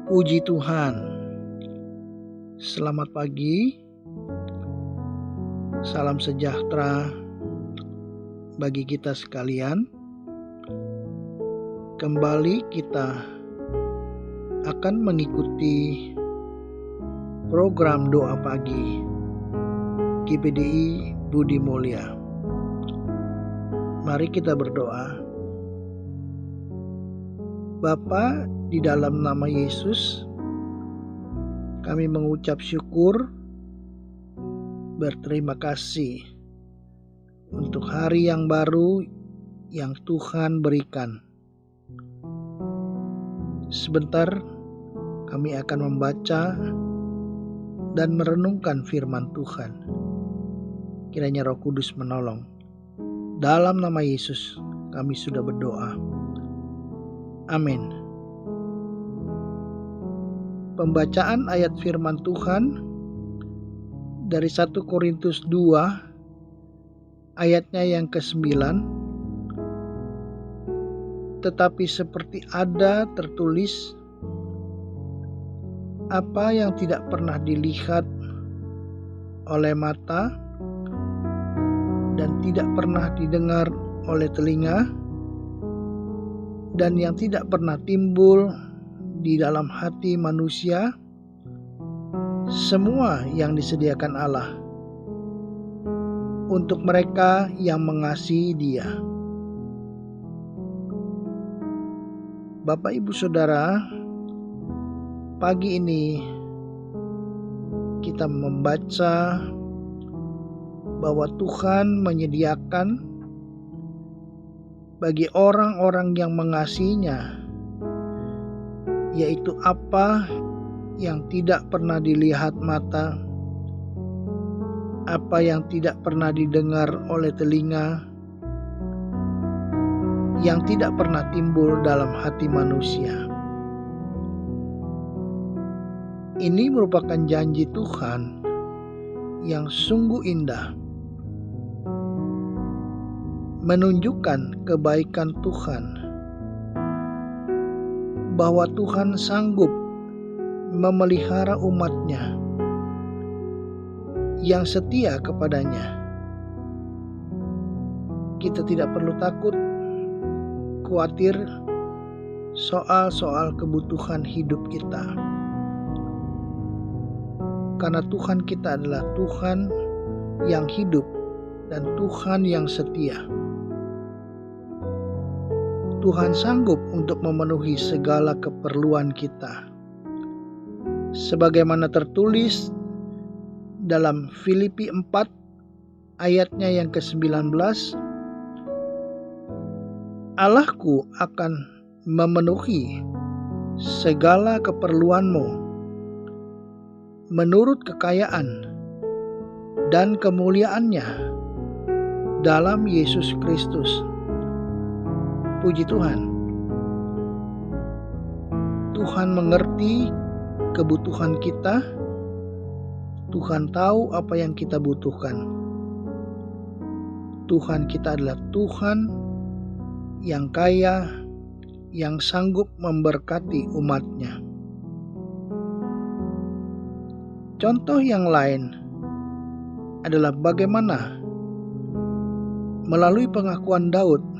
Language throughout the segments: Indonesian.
Puji Tuhan. Selamat pagi. Salam sejahtera bagi kita sekalian. Kembali kita akan mengikuti program doa pagi GPDI Budi Mulya. Mari kita berdoa. Bapa, di dalam nama Yesus, kami mengucap syukur, berterima kasih untuk hari yang baru yang Tuhan berikan. Sebentar kami akan membaca dan merenungkan firman Tuhan. Kiranya Roh Kudus menolong. Dalam nama Yesus kami sudah berdoa. Amin. Pembacaan ayat firman Tuhan dari 1 Korintus 2 ayatnya yang ke-9. Tetapi seperti ada tertulis, apa yang tidak pernah dilihat oleh mata dan tidak pernah didengar oleh telinga dan yang tidak pernah timbul di dalam hati manusia, semua yang disediakan Allah untuk mereka yang mengasihi Dia. Bapak, Ibu, Saudara, pagi ini kita membaca bahwa Tuhan menyediakan bagi orang-orang yang mengasihinya, yaitu apa yang tidak pernah dilihat mata, apa yang tidak pernah didengar oleh telinga, yang tidak pernah timbul dalam hati manusia. Ini merupakan janji Tuhan yang sungguh indah, menunjukkan kebaikan Tuhan, bahwa Tuhan sanggup memelihara umat-Nya yang setia kepadanya. Kita tidak perlu takut, khawatir soal kebutuhan hidup kita, karena Tuhan kita adalah Tuhan yang hidup dan Tuhan yang setia. Tuhan sanggup untuk memenuhi segala keperluan kita. Sebagaimana tertulis dalam Filipi 4 ayatnya yang ke-19, Allahku akan memenuhi segala keperluanmu menurut kekayaan dan kemuliaannya dalam Yesus Kristus. Puji Tuhan. Tuhan mengerti kebutuhan kita. Tuhan tahu apa yang kita butuhkan. Tuhan kita adalah Tuhan yang kaya, yang sanggup memberkati umat-Nya. Contoh yang lain adalah bagaimana melalui pengakuan Daud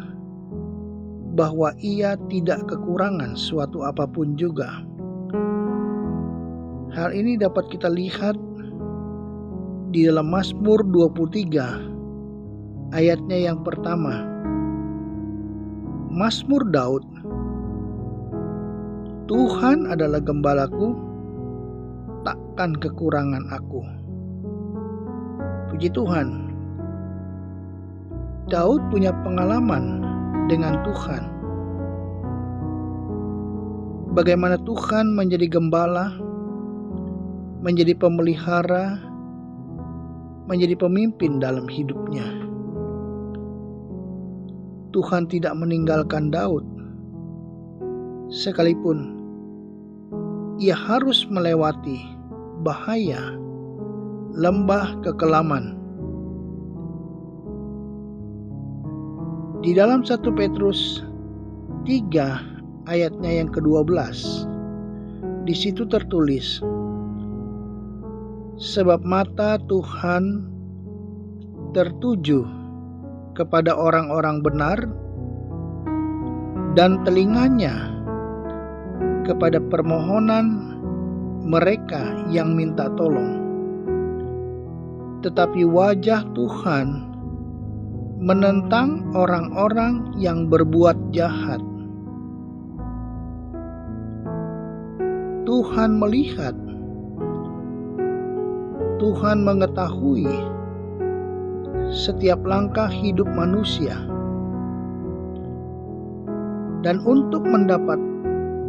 bahwa ia tidak kekurangan suatu apapun juga. Hal ini dapat kita lihat di dalam Mazmur 23 ayatnya yang pertama. Mazmur Daud, Tuhan adalah gembalaku, takkan kekurangan aku. Puji Tuhan. Daud punya pengalaman dengan Tuhan. Bagaimana Tuhan menjadi gembala, menjadi pemelihara, menjadi pemimpin dalam hidupnya. Tuhan tidak meninggalkan Daud, sekalipun ia harus melewati bahaya, lembah kekelaman. Di dalam 1 Petrus 3 ayatnya yang ke-12 di situ tertulis, sebab mata Tuhan tertuju kepada orang-orang benar dan telinganya kepada permohonan mereka yang minta tolong. Tetapi wajah Tuhan menentang orang-orang yang berbuat jahat. Tuhan melihat, Tuhan mengetahui setiap langkah hidup manusia. Dan untuk mendapat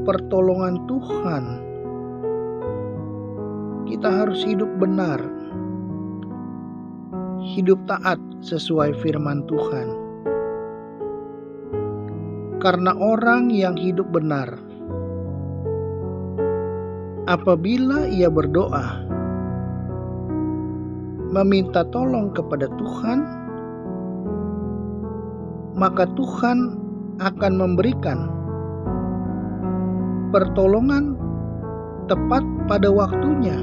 pertolongan Tuhan, kita harus hidup benar, hidup taat sesuai firman Tuhan. Karena orang yang hidup benar, apabila ia berdoa, meminta tolong kepada Tuhan, maka Tuhan akan memberikan pertolongan tepat pada waktunya.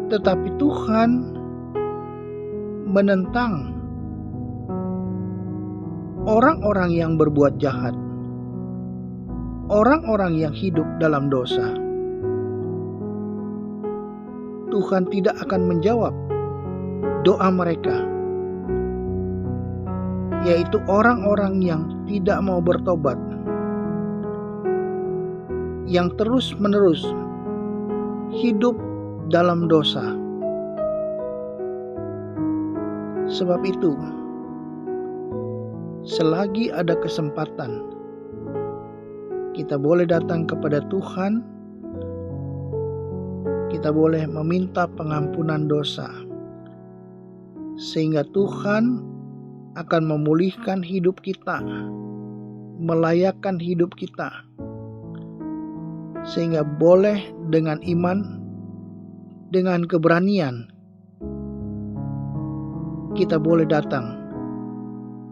Tetapi Tuhan menentang orang-orang yang berbuat jahat, orang-orang yang hidup dalam dosa. Tuhan tidak akan menjawab doa mereka, yaitu orang-orang yang tidak mau bertobat, yang terus-menerus hidup dalam dosa. Sebab itu, selagi ada kesempatan, kita boleh datang kepada Tuhan, kita boleh meminta pengampunan dosa, sehingga Tuhan akan memulihkan hidup kita, melayakkan hidup kita, sehingga boleh dengan iman, dengan keberanian, kita boleh datang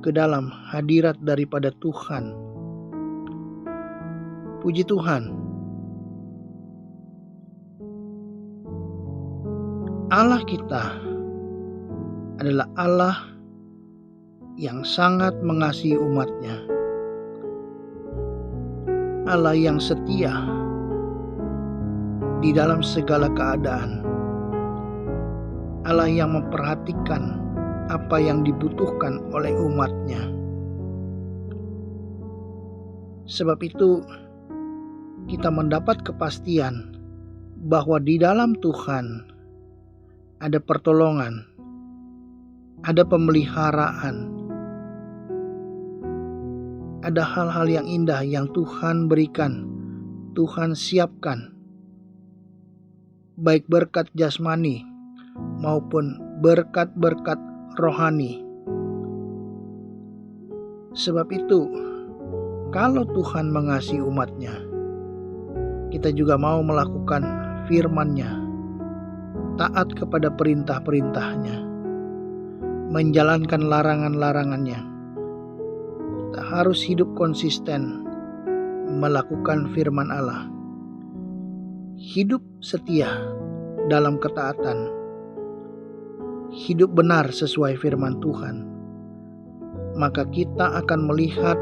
ke dalam hadirat daripada Tuhan. Puji Tuhan. Allah kita adalah Allah yang sangat mengasihi umatnya. Allah yang setia di dalam segala keadaan. Allah yang memperhatikan apa yang dibutuhkan oleh umatnya. Sebab itu, kita mendapat kepastian bahwa di dalam Tuhan ada pertolongan, ada pemeliharaan, ada hal-hal yang indah yang Tuhan berikan, Tuhan siapkan, baik berkat jasmani maupun berkat-berkat rohani. Sebab itu, kalau Tuhan mengasihi umatnya, kita juga mau melakukan firman-Nya, taat kepada perintah-perintahnya, menjalankan larangan-larangannya. Kita harus hidup konsisten melakukan firman Allah, hidup setia dalam ketaatan, hidup benar sesuai firman Tuhan. Maka kita akan melihat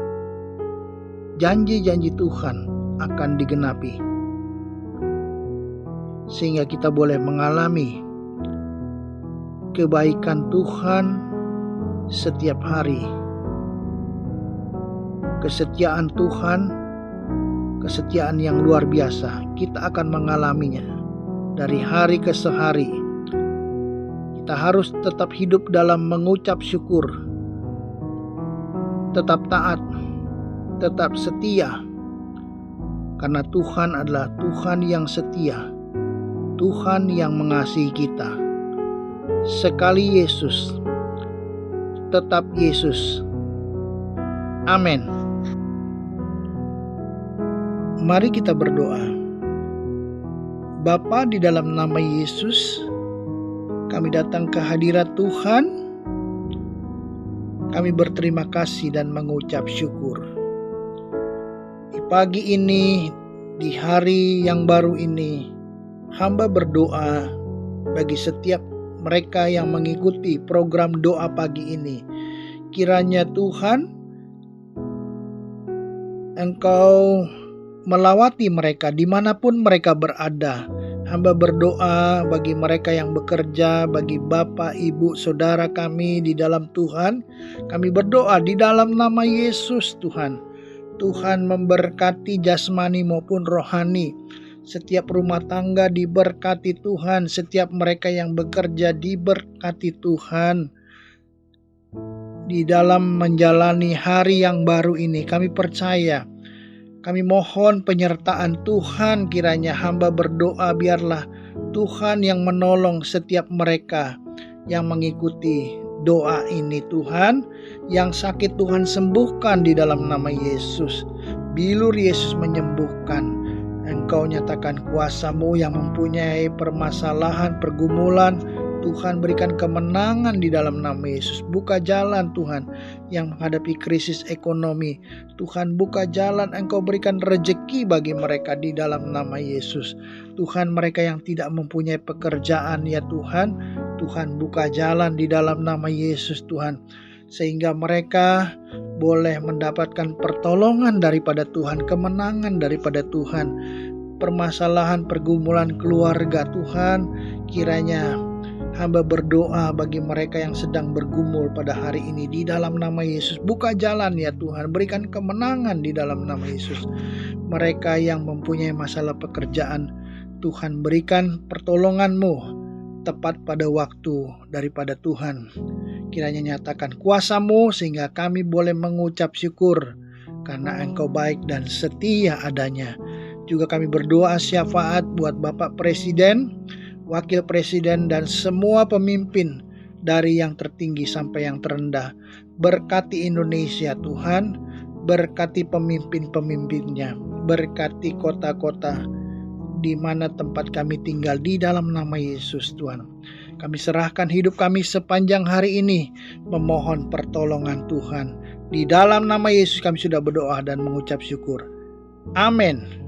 janji-janji Tuhan akan digenapi, sehingga kita boleh mengalami kebaikan Tuhan setiap hari, kesetiaan Tuhan, kesetiaan yang luar biasa. Kita akan mengalaminya dari hari ke hari. Kita harus tetap hidup dalam mengucap syukur, tetap taat, tetap setia, karena Tuhan adalah Tuhan yang setia, Tuhan yang mengasihi kita. Sekali Yesus, tetap Yesus. Amin. Mari kita berdoa. Bapa, di dalam nama Yesus, kami datang ke hadirat Tuhan. Kami berterima kasih dan mengucap syukur. pagi ini, di hari yang baru ini, hamba berdoa bagi setiap mereka yang mengikuti program doa pagi ini. Kiranya Tuhan, Engkau melawati mereka dimanapun mereka berada. Hamba berdoa bagi mereka yang bekerja, bagi Bapak, Ibu, Saudara kami di dalam Tuhan. Kami berdoa di dalam nama Yesus Tuhan. Tuhan memberkati jasmani maupun rohani. Setiap rumah tangga diberkati Tuhan. Setiap mereka yang bekerja diberkati Tuhan. Di dalam menjalani hari yang baru ini, kami percaya, kami mohon penyertaan Tuhan. Kiranya hamba berdoa, biarlah Tuhan yang menolong setiap mereka yang mengikuti doa ini Tuhan. Yang sakit Tuhan sembuhkan di dalam nama Yesus. Bilur Yesus menyembuhkan. Engkau nyatakan kuasa-Mu yang mempunyai permasalahan, pergumulan. Tuhan berikan kemenangan di dalam nama Yesus. Buka jalan Tuhan yang menghadapi krisis ekonomi. Tuhan buka jalan, Engkau berikan rejeki bagi mereka di dalam nama Yesus. Tuhan, mereka yang tidak mempunyai pekerjaan ya Tuhan, Tuhan buka jalan di dalam nama Yesus Tuhan. Sehingga mereka boleh mendapatkan pertolongan daripada Tuhan, kemenangan daripada Tuhan. Permasalahan, pergumulan keluarga Tuhan, kiranya hamba berdoa bagi mereka yang sedang bergumul pada hari ini di dalam nama Yesus. Buka jalan ya Tuhan, berikan kemenangan di dalam nama Yesus. Mereka yang mempunyai masalah pekerjaan, Tuhan berikan pertolongan-Mu tepat pada waktu daripada Tuhan. Kiranya nyatakan kuasa-Mu sehingga kami boleh mengucap syukur karena Engkau baik dan setia adanya. Juga kami berdoa syafaat buat Bapak Presiden, Wakil Presiden dan semua pemimpin dari yang tertinggi sampai yang terendah. Berkati Indonesia Tuhan, berkati pemimpin-pemimpinnya, berkati kota-kota di mana tempat kami tinggal di dalam nama Yesus Tuhan. Kami serahkan hidup kami sepanjang hari ini memohon pertolongan Tuhan. Di dalam nama Yesus kami sudah berdoa dan mengucap syukur. Amin.